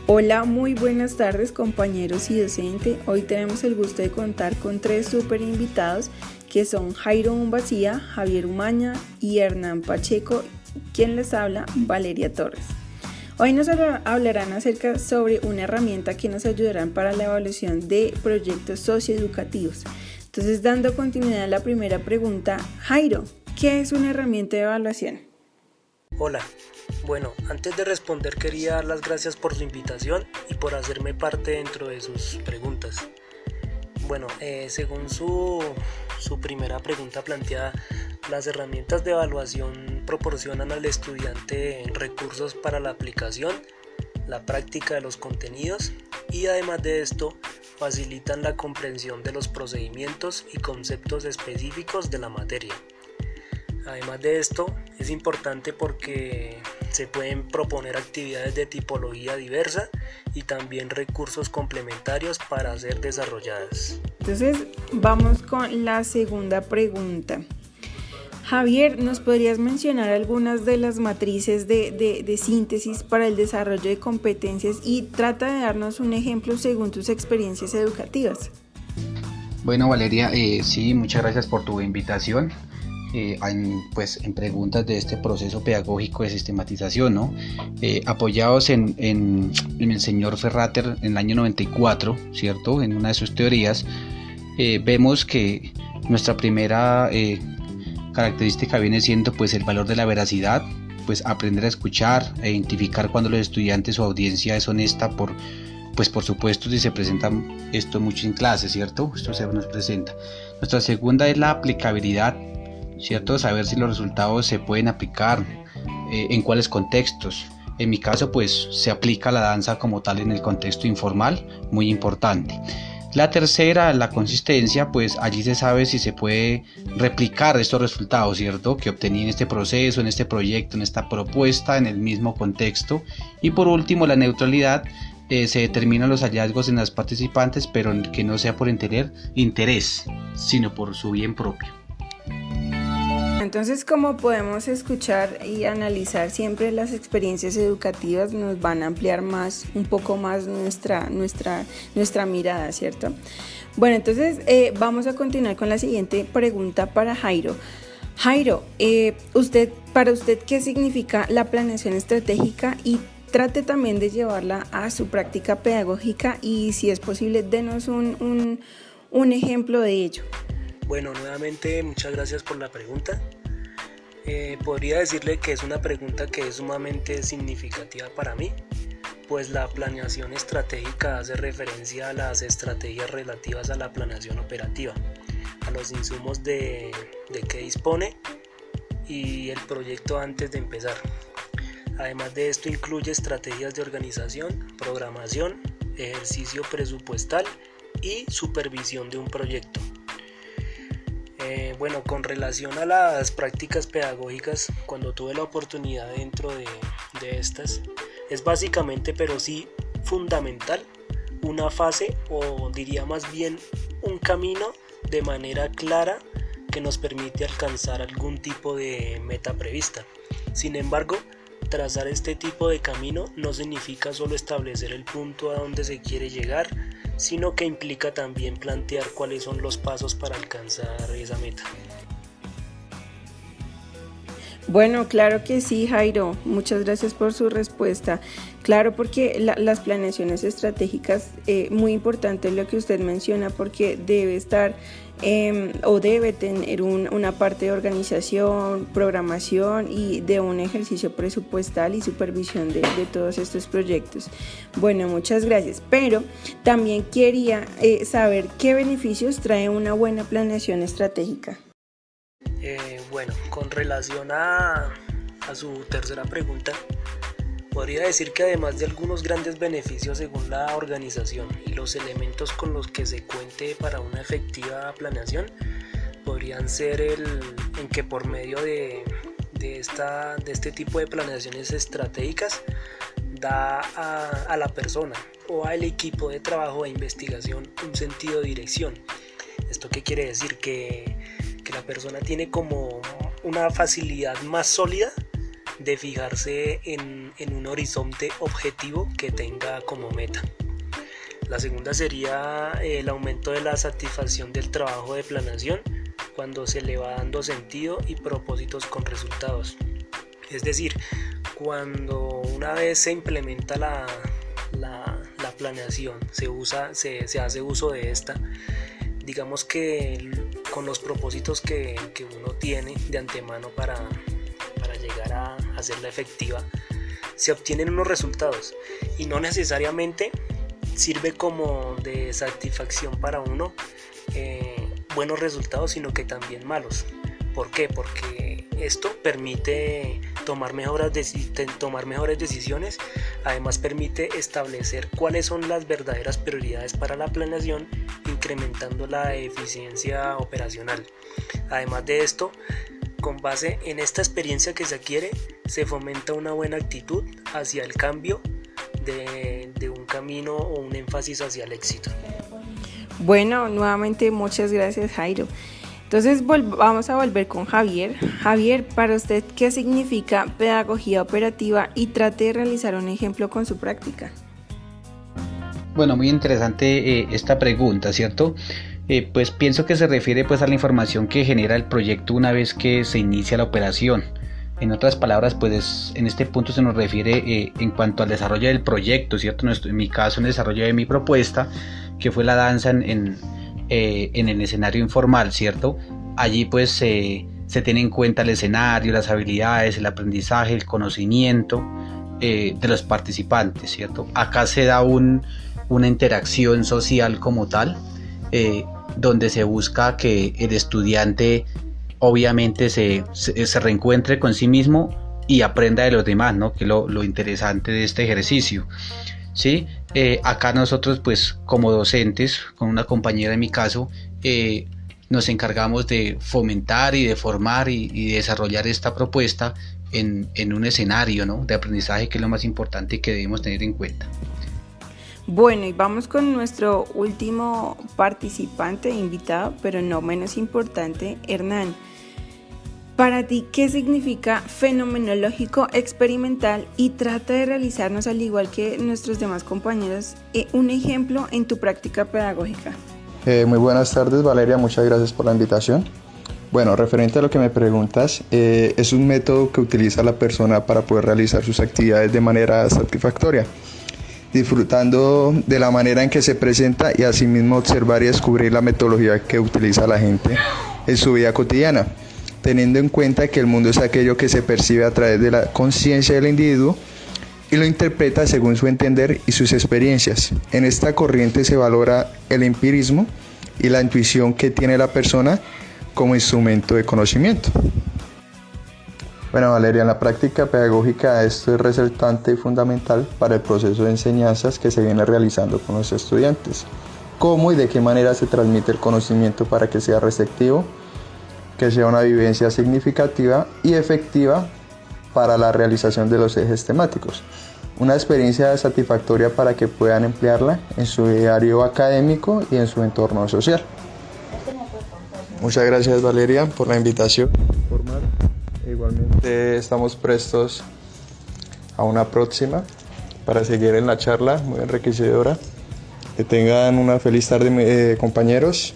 Hola, muy buenas tardes compañeros y docente. Hoy tenemos el gusto de contar con 3 super invitados que son Jairo Umbacía, Javier Umaña y Hernán Pacheco, quien les habla, Valeria Torres. Hoy nos hablarán acerca sobre una herramienta que nos ayudará para la evaluación de proyectos socioeducativos. Entonces, dando continuidad a la primera pregunta, Jairo, ¿qué es una herramienta de evaluación? Hola, bueno, antes de responder quería dar las gracias por su invitación y por hacerme parte dentro de sus preguntas. Bueno, según su primera pregunta planteada, las herramientas de evaluación proporcionan al estudiante recursos para la aplicación, la práctica de los contenidos y además de esto facilitan la comprensión de los procedimientos y conceptos específicos de la materia. Además de esto, es importante porque se pueden proponer actividades de tipología diversa y también recursos complementarios para ser desarrolladas. Entonces, vamos con la segunda pregunta. Javier, ¿nos podrías mencionar algunas de las matrices de síntesis para el desarrollo de competencias y trata de darnos un ejemplo según tus experiencias educativas? Bueno, Valeria, sí, muchas gracias por tu invitación. En preguntas de este proceso pedagógico de sistematización, ¿no? Apoyados en el señor Ferrater en el año 94, ¿cierto? En una de sus teorías, vemos que nuestra primera característica viene siendo pues el valor de la veracidad, pues aprender a escuchar e identificar cuando los estudiantes o audiencia es honesta por supuesto si se presenta esto mucho en clase, ¿cierto? Esto se nos presenta. Nuestra segunda es la aplicabilidad, ¿cierto? Saber si los resultados se pueden aplicar, en cuáles contextos. En mi caso, pues se aplica la danza como tal en el contexto informal, muy importante. La tercera, la consistencia, pues allí se sabe si se puede replicar estos resultados, ¿cierto? Que obtení en este proceso, en este proyecto, en esta propuesta, en el mismo contexto. Y por último, la neutralidad. Se determinan los hallazgos en las participantes, pero que no sea por interés, sino por su bien propio. Entonces, como podemos escuchar y analizar siempre las experiencias educativas nos van a ampliar un poco más nuestra mirada, ¿cierto? Bueno, entonces vamos a continuar con la siguiente pregunta para Jairo. Jairo, para usted, ¿qué significa la planeación estratégica? Y trate también de llevarla a su práctica pedagógica y, si es posible, denos un ejemplo de ello. Bueno, nuevamente muchas gracias por la pregunta. Podría decirle que es una pregunta que es sumamente significativa para mí, pues la planeación estratégica hace referencia a las estrategias relativas a la planeación operativa, a los insumos de que dispone y el proyecto antes de empezar. Además de esto incluye estrategias de organización, programación, ejercicio presupuestal y supervisión de un proyecto. Con relación a las prácticas pedagógicas, cuando tuve la oportunidad dentro de estas, es básicamente, pero sí fundamental, una fase o diría más bien un camino de manera clara que nos permite alcanzar algún tipo de meta prevista. Sin embargo, trazar este tipo de camino no significa solo establecer el punto a donde se quiere llegar, sino que implica también plantear cuáles son los pasos para alcanzar esa meta. Bueno, claro que sí, Jairo. Muchas gracias por su respuesta. Claro, porque las planeaciones estratégicas, muy importante lo que usted menciona, porque debe estar o debe tener una parte de organización, programación y de un ejercicio presupuestal y supervisión de todos estos proyectos. Bueno, muchas gracias. Pero también quería saber qué beneficios trae una buena planeación estratégica. Con relación a su tercera pregunta, podría decir que además de algunos grandes beneficios según la organización y los elementos con los que se cuente para una efectiva planeación, podrían ser en que por medio de este tipo de planeaciones estratégicas da a la persona o al equipo de trabajo de investigación un sentido de dirección. ¿Esto qué quiere decir? Que la persona tiene como una facilidad más sólida de fijarse en un horizonte objetivo que tenga como meta. La segunda sería el aumento de la satisfacción del trabajo de planeación cuando se le va dando sentido y propósitos con resultados. Es decir, cuando una vez se implementa la planeación, se hace uso de esta, digamos que con los propósitos que uno tiene de antemano para llegar a hacerla efectiva, se obtienen unos resultados y no necesariamente sirve como de satisfacción para uno buenos resultados, sino que también malos. ¿Por qué? Porque esto permite tomar mejores decisiones, además permite establecer cuáles son las verdaderas prioridades para la planeación, incrementando la eficiencia operacional. Además de esto, con base en esta experiencia que se adquiere, se fomenta una buena actitud hacia el cambio de un camino o un énfasis hacia el éxito. Bueno, nuevamente muchas gracias, Jairo. Entonces vamos a volver con Javier. Javier, para usted, ¿qué significa pedagogía operativa? Y trate de realizar un ejemplo con su práctica. Bueno, muy interesante esta pregunta, ¿cierto? Pues pienso que se refiere pues a la información que genera el proyecto una vez que se inicia la operación. En otras palabras, pues en este punto se nos refiere en cuanto al desarrollo del proyecto, ¿cierto? En mi caso, en el desarrollo de mi propuesta, que fue la danza en el escenario informal, ¿cierto? Allí pues se tiene en cuenta el escenario, las habilidades, el aprendizaje, el conocimiento de los participantes, ¿cierto? Acá se da una interacción social como tal, donde se busca que el estudiante obviamente se reencuentre con sí mismo y aprenda de los demás, ¿no? Que es lo interesante de este ejercicio, ¿sí? Acá nosotros pues como docentes, con una compañera en mi caso, nos encargamos de fomentar y de formar y desarrollar esta propuesta en un escenario, ¿no? De aprendizaje, que es lo más importante que debemos tener en cuenta. Bueno, y vamos con nuestro último participante invitado, pero no menos importante, Hernán. Para ti, ¿qué significa fenomenológico experimental? Y trata de realizarnos, al igual que nuestros demás compañeros, un ejemplo en tu práctica pedagógica. Muy buenas tardes, Valeria, muchas gracias por la invitación. Bueno, referente a lo que me preguntas, es un método que utiliza la persona para poder realizar sus actividades de manera satisfactoria, disfrutando de la manera en que se presenta y asimismo observar y descubrir la metodología que utiliza la gente en su vida cotidiana, teniendo en cuenta que el mundo es aquello que se percibe a través de la conciencia del individuo y lo interpreta según su entender y sus experiencias. En esta corriente se valora el empirismo y la intuición que tiene la persona como instrumento de conocimiento. Bueno, Valeria, en la práctica pedagógica esto es resaltante y fundamental para el proceso de enseñanzas que se viene realizando con los estudiantes. ¿Cómo y de qué manera se transmite el conocimiento para que sea receptivo, que sea una vivencia significativa y efectiva para la realización de los ejes temáticos? Una experiencia satisfactoria para que puedan emplearla en su diario académico y en su entorno social. Muchas gracias, Valeria, por la invitación. Igualmente estamos prestos a una próxima para seguir en la charla muy enriquecedora. Que tengan una feliz tarde, compañeros.